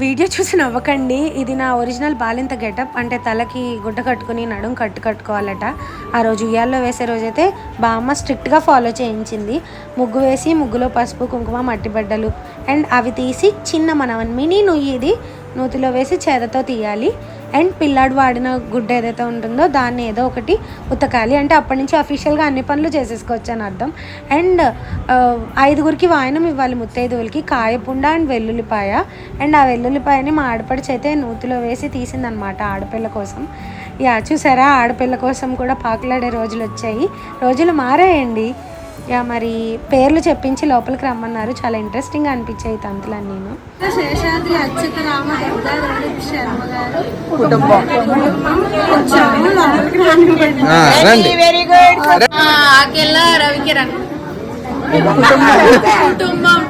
Video చూసి నవ్వకండి. ఇది నా ఒరిజినల్ బాలింత గెటప్. అంటే తలకి గుడ్డ కట్టుకుని నడుం కట్టుకోవాలట. ఆ రోజు ఉయ్యాల్లో వేసే రోజైతే బామ్మ స్ట్రిక్ట్గా ఫాలో చేయించింది. ముగ్గు వేసి ముగ్గులో పసుపు కుంకుమ మట్టిబడ్డలు అండ్ అవి తీసి చిన్న మన మినీ నుయ్యి ఇది నూతిలో వేసి చేదతో తీయాలి. అండ్ పిల్లాడు వాడిన గుడ్డ ఏదైతే ఉంటుందో దాన్ని ఏదో ఒకటి ఉతకాలి. అంటే అప్పటి నుంచి అఫీషియల్గా అన్ని పనులు చేసేసుకోవచ్చు అని అర్థం. అండ్ 5గురికి వాయనం ఇవ్వాలి ముత్తైదువులకి, కాయపుండ అండ్ వెల్లుల్లిపాయ. అండ్ ఆ వెల్లుల్లిపాయని మా ఆడపడిచి అయితే నూతిలో వేసి తీసిందనమాట ఆడపిల్ల కోసం. యా చూసారా, ఆడపిల్ల కోసం కూడా పాకులాడే రోజులు వచ్చాయి. రోజులు మారాయండి. యా మరి పేర్లు చెప్పించి లోపలికి రమ్మన్నారు. చాలా ఇంట్రెస్టింగ్గా అనిపించాయి తంతులని. నేను శేషాద్రి అచ్యుత రామ శర్మ గారు కుటుంబం వెరీ గుడ్. రవికిరణ్ కుటుంబం